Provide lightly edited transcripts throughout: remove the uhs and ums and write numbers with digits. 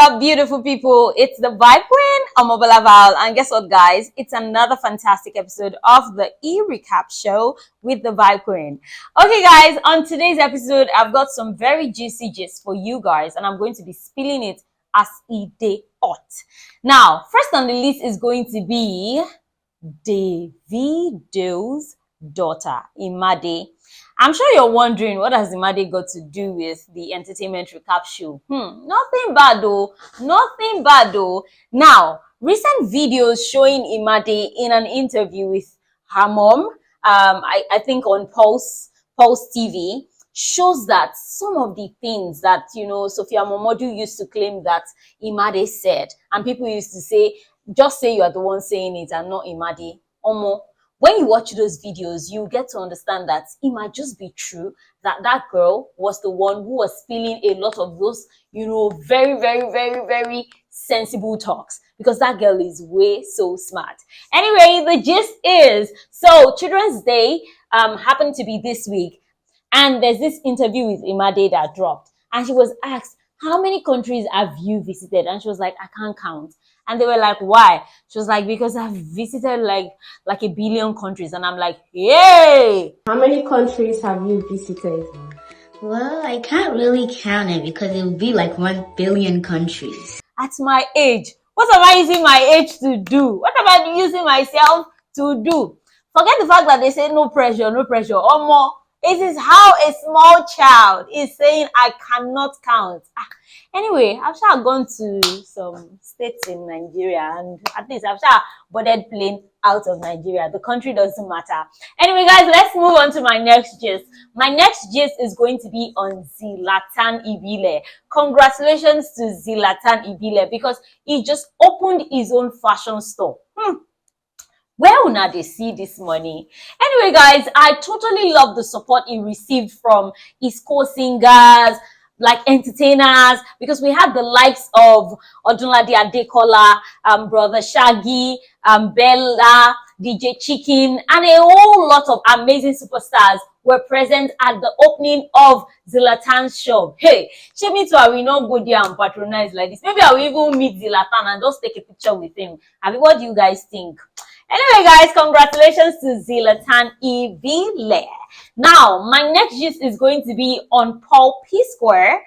up, beautiful people? It's the Vibe Queen, Val, and guess what, guys? It's another fantastic episode of the E-Recap Show with the Vibe Queen. Okay, guys, on today's episode, I've got some very juicy gist for you guys, and I'm going to be spilling it as a day hot. Now, first on the list is going to be Davido's daughter, Imade. I'm sure you're wondering, what has Imade got to do with the entertainment recap show? Nothing bad though. Nothing bad though. Now, recent videos showing Imade in an interview with her mom, I think on Pulse TV, shows that some of the things that, Sophia Momodu used to claim that Imade said, and people used to say, just say you are the one saying it and not Imade. When you watch those videos, you get to understand that it might just be true that that girl was the one who was spilling a lot of those, very, very, very, very sensible talks, because that girl is way so smart. Anyway, the gist is, so Children's Day happened to be this week, and there's this interview with Imade that dropped, and she was asked, how many countries have you visited? And she was like, I can't count. And they were like, why? She was like, because I've visited like 1 billion countries. And I'm like, yay! How many countries have you visited? Well, I can't really count it because it would be like 1 billion countries. At my age, what am I using my age to do? What am I using myself to do? Forget the fact that they say no pressure, no pressure. Or more. It is how a small child is saying, I cannot count. Anyway, I've sure gone to some states in Nigeria, and at least I've sure boarded plane out of Nigeria. The country doesn't matter. Anyway, guys, let's move on to my next gist. My next gist is going to be on ZLATAN IBILE. Congratulations to ZLATAN IBILE, because he just opened his own fashion store. Where will not they see this money? Anyway, guys, I totally love the support he received from his co-singers, like entertainers, because we had the likes of Odunlade Adekola, Brother Shaggy, Bella, DJ Chicken, and a whole lot of amazing superstars were present at the opening of ZLATAN's shop. Hey, show me to we not go there and patronize like this. Maybe I will even meet ZLATAN and just take a picture with him. What do you guys think? Anyway, guys, congratulations to ZLATAN IBILE. Now, my next gist is going to be on Paul P Square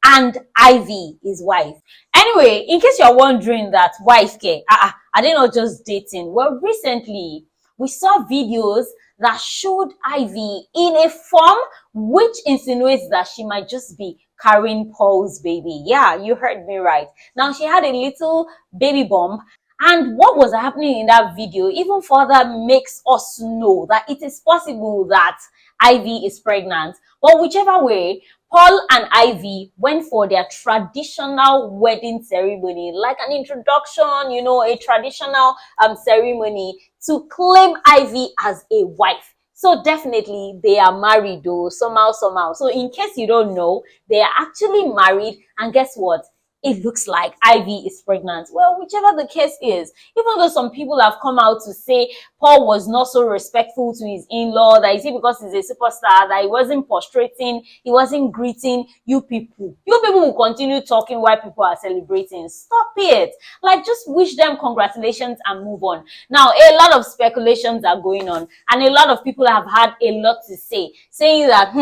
and Ivy, his wife. Anyway, in case you're wondering that wife, are they not just dating? Well, recently, we saw videos that showed Ivy in a form which insinuates that she might just be carrying Paul's baby. Yeah, you heard me right. Now, she had a little baby bump. And what was happening in that video even further makes us know that it is possible that Ivy is pregnant. But whichever way, Paul and Ivy went for their traditional wedding ceremony, like an introduction, a traditional ceremony to claim Ivy as a wife. So definitely they are married though, somehow. So in case you don't know, they are actually married, and guess what? It looks like Ivy is pregnant. Well, whichever the case is, even though some people have come out to say Paul was not so respectful to his in-law, that is it because he's a superstar, that he wasn't prostrating, he wasn't greeting you people. You people will continue talking while people are celebrating. Stop it. Like, just wish them congratulations and move on. Now, a lot of speculations are going on, and a lot of people have had a lot to say, saying that,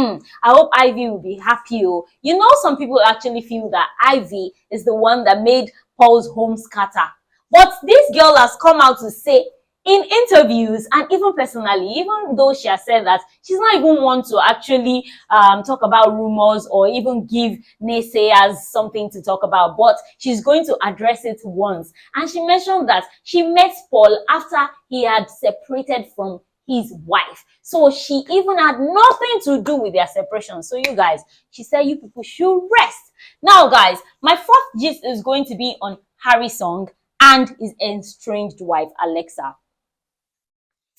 I hope Ivy will be happy. Some people actually feel that Ivy is the one that made Paul's home scatter. But this girl has come out to say in interviews, and even personally, even though she has said that she's not even one to actually talk about rumors or even give naysayers something to talk about, but she's going to address it once. And she mentioned that she met Paul after he had separated from his wife. So she even had nothing to do with their separation. So you guys, she said you people should rest. Now guys, my fourth gist is going to be on Harry Song and his estranged wife, Alexa.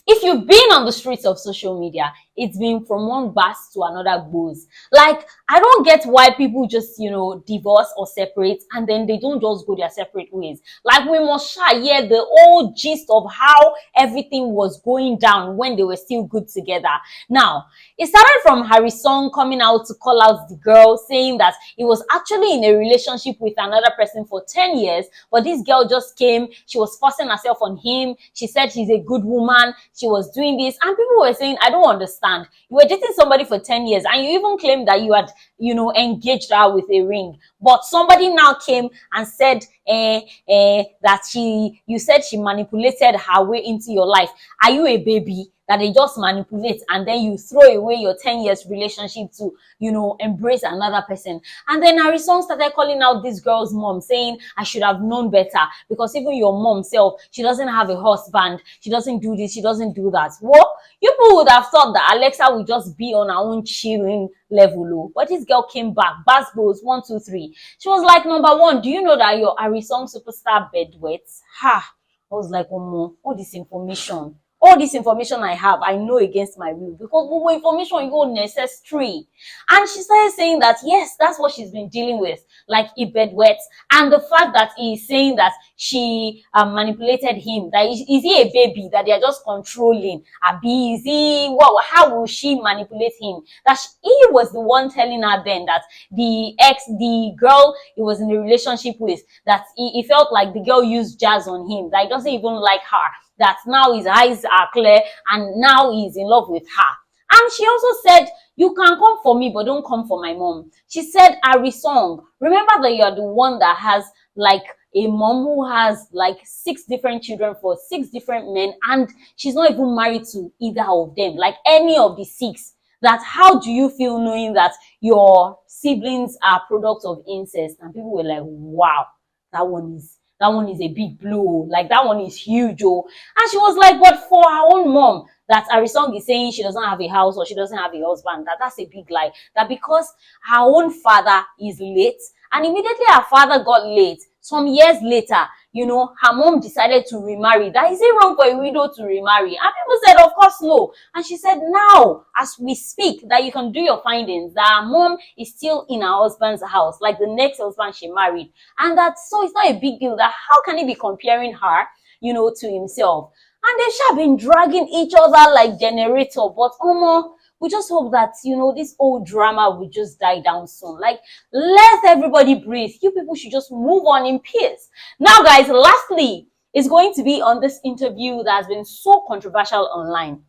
If you've been on the streets of social media, it's been from one bass to another goes. Like, I don't get why people just, divorce or separate and then they don't just go their separate ways. Like, we must share the whole gist of how everything was going down when they were still good together. Now, it started from Harry's song coming out to call out the girl, saying that he was actually in a relationship with another person for 10 years, but this girl just came, she was forcing herself on him, she said she's a good woman, she was doing this, and people were saying, I don't understand. You were dating somebody for 10 years, and you even claimed that you had, engaged her with a ring, but somebody now came and said that you said she manipulated her way into your life. Are you a baby that they just manipulate and then you throw away your 10 years relationship to, embrace another person? And then Harry Song started calling out this girl's mom, saying, I should have known better, because even your mom self, she doesn't have a husband, she doesn't do this, she doesn't do that. Well, you people would have thought that Alexa would just be on her own chilling level, but this girl came back, bass goes 1, 2, 3. She was like, number one, do you know that your Harry Song superstar bed wets? Ha! I was like, oh no, all this information I have, I know against my will, because more information you go necessary. And she started saying that, yes, that's what she's been dealing with, like he bedwets, and the fact that he's saying that she manipulated him, that is he a baby that they're just controlling? Abi, is he, what, how will she manipulate him? That he was the one telling her then that the girl he was in a relationship with, that he felt like the girl used jazz on him, that he doesn't even like her, that now his eyes are clear and now he's in love with her. And she also said, you can come for me, but don't come for my mom. She said, Harry Song, remember that you're the one that has like a mom who has like 6 different children for 6 different men, and she's not even married to either of them, like any of the 6. That how do you feel knowing that your siblings are products of incest? And people were like, wow, that one is a big blow. Like, that one is huge, oh. And she was like, but for her own mom, that Harry Song is saying she doesn't have a house or she doesn't have a husband, that's a big lie. That because her own father is late, and immediately her father got late, some years later, her mom decided to remarry. That is it wrong for a widow to remarry? And people said, of course, no. And she said, now, as we speak, that you can do your findings, that her mom is still in her husband's house, like the next husband she married. And that, so it's not a big deal, that how can he be comparing her, to himself? And they should have been dragging each other like generator. But, we just hope that, this old drama will just die down soon. Like, let everybody breathe. You people should just move on in peace. Now, guys, lastly, is going to be on this interview that has been so controversial online.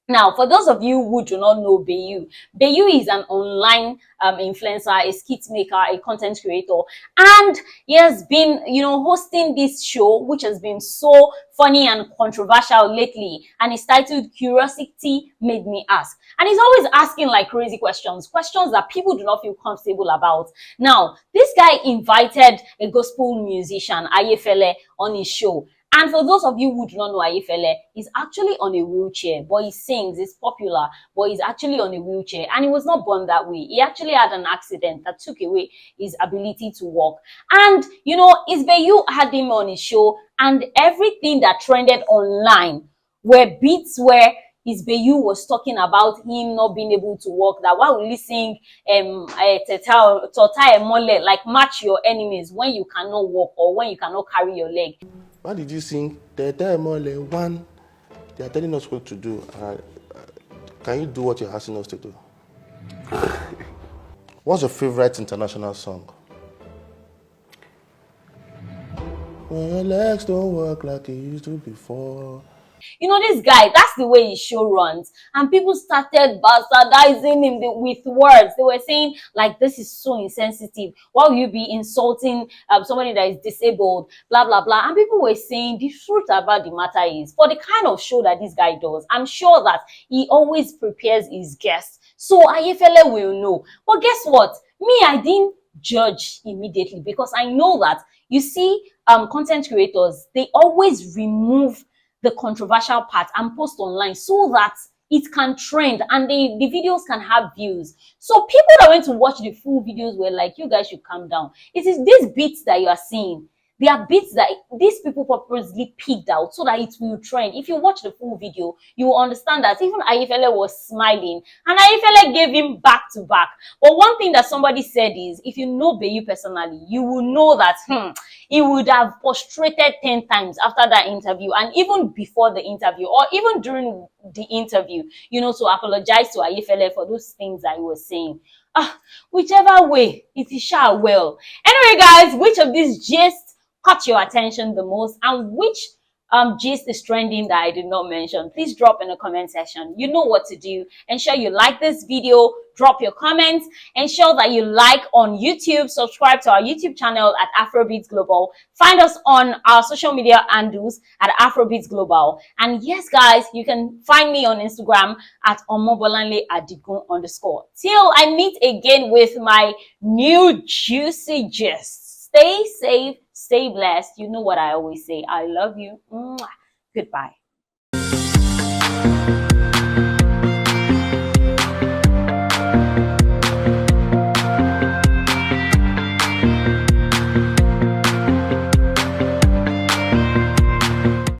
Now, for those of you who do not know Bayu is an online influencer, a skit maker, a content creator, and he has been, hosting this show, which has been so funny and controversial lately, and it's titled Curiosity Made Me Ask. And he's always asking like crazy questions that people do not feel comfortable about. Now, this guy invited a gospel musician, Ayefele, on his show. And for those of you who do not know Ayefele, he's actually on a wheelchair, but he sings, he's popular, but he's actually on a wheelchair. And he was not born that way. He actually had an accident that took away his ability to walk. And, Isbeyu had him on his show, and everything that trended online were beats where Isbeyu was talking about him not being able to walk, that why will he sing Tota Emole, like match your enemies when you cannot walk or when you cannot carry your leg. Why did you sing Tota Emole? One, they are telling us what to do. Can you do what you're asking us to do? What's your favorite international song? When your legs don't work like it used to before. This guy, that's the way his show runs. And people started bastardizing him with words. They were saying, like, this is so insensitive. Why will you be insulting somebody that is disabled? Blah, blah, blah. And people were saying the truth about the matter is, for the kind of show that this guy does, I'm sure that he always prepares his guests. So Ayefele will know. But guess what? Me, I didn't judge immediately, because I know that, you see, content creators, they always remove the controversial part and post online so that it can trend and the videos can have views. So people that went to watch the full videos were like, you guys should calm down. It is these beats that you are seeing There are bits that these people purposely picked out so that it will trend. If you watch the full video, you will understand that even Ayefele was smiling and Ayefele gave him back to back. But one thing that somebody said is, if you know Bayu personally, you will know that he would have prostrated 10 times after that interview, and even before the interview, or even during the interview, you know, to apologize to Ayefele for those things that he was saying. Whichever way, it is sure well. Anyway, guys, which of these gists caught your attention the most, and which gist is trending that I did not mention? Please drop in the comment section. You know what to do. Ensure you like this video, drop your comments, ensure that you like on YouTube, subscribe to our YouTube channel at AfrobeatsGlobal. Find us on our social media handles at AfrobeatsGlobal. And yes, guys, you can find me on Instagram at omobolanleadigun_. Till I meet again with my new juicy gist. Stay safe, stay blessed. You know what I always say. I love you. Mwah. Goodbye.